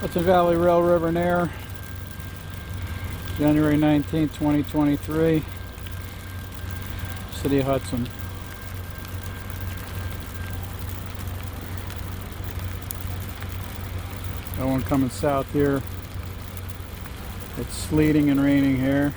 Hudson Valley Rail River and Air, January 19th, 2023, City of Hudson. Got one coming south here. It's sleeting and raining here.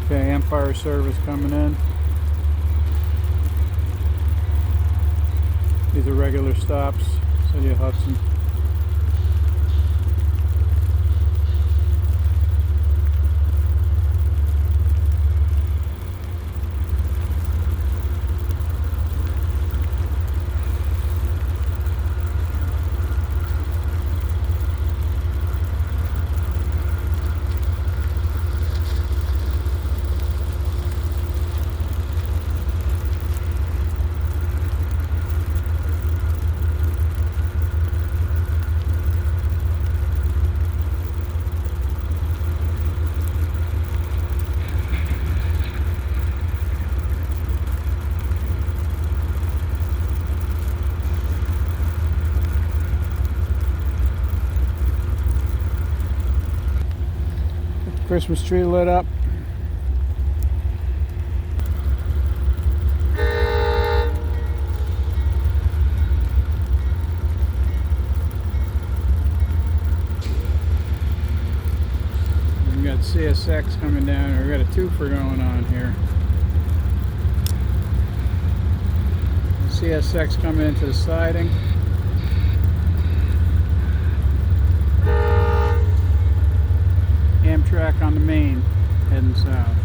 Okay, Empire service coming in. These are regular stops, City of Hudson. Christmas tree lit up. We got CSX coming down, or we got a twofer going on here. CSX coming into the siding. Amtrak on the main, heading south.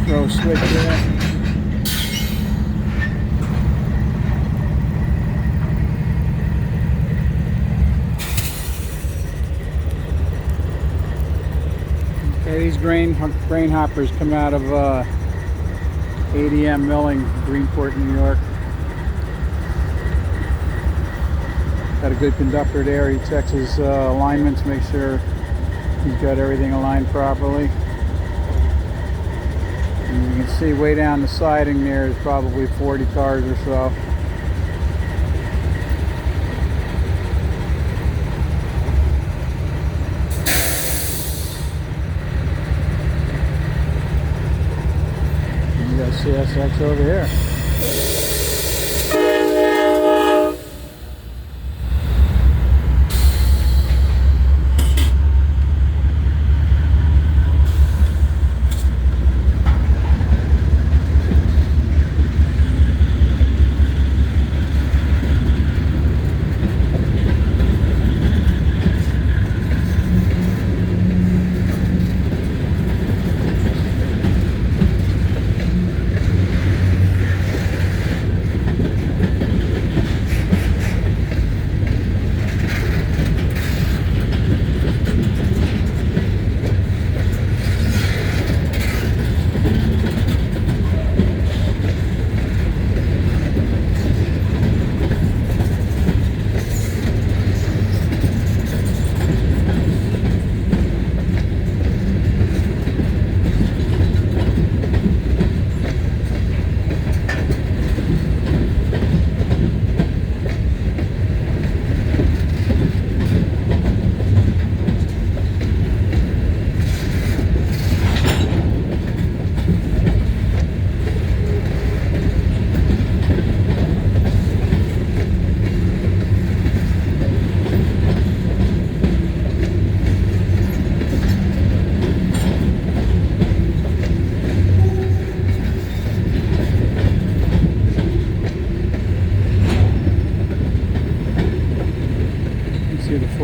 Throw switch there. Okay, these grain hoppers come out of ADM Milling, Greenport, New York. Got a good conductor there. He checks his alignments, make sure he's got everything aligned properly. And you can see way down the siding there is probably 40 cars or so. And you got CSX over here.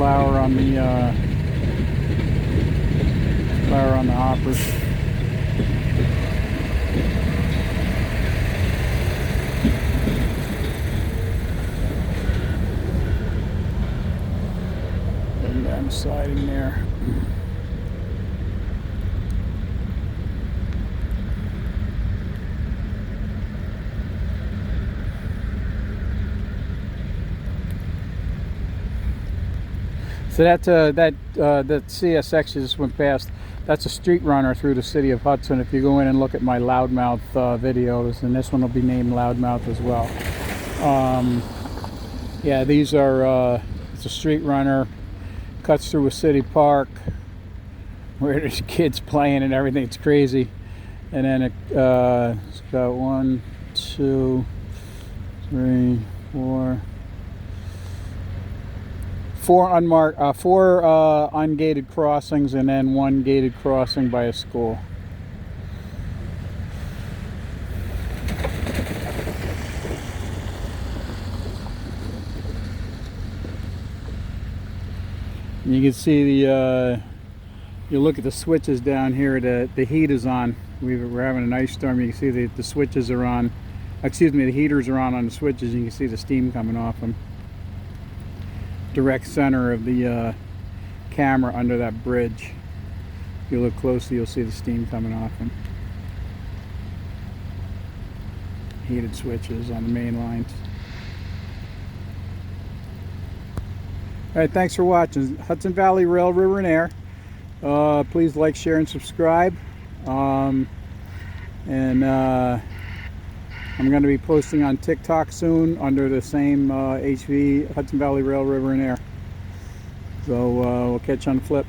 flour on the hoppers. And I'm sliding there. So that CSX you just went past, that's a street runner through the city of Hudson. If you go in and look at my Loudmouth videos, and this one will be named Loudmouth as well. Yeah, these are, it's a street runner, cuts through a city park where there's kids playing and everything. It's crazy. And then it's got 1, 2, 3, 4. Four ungated crossings, and then 1 gated crossing by a school. And you can see the you look at the switches down here. The heat is on. We're having an ice storm. You can see the switches are on. Excuse me, the heaters are on the switches. You can see the steam coming off them. Direct center of the camera under that bridge. If you look closely, you'll see the steam coming off them. Heated switches on the main lines. All right, thanks for watching. Hudson Valley Rail, River and Air. Please like, share, and subscribe. I'm going to be posting on TikTok soon under the same HV, Hudson Valley Rail, River and Air. So we'll catch you on the flip.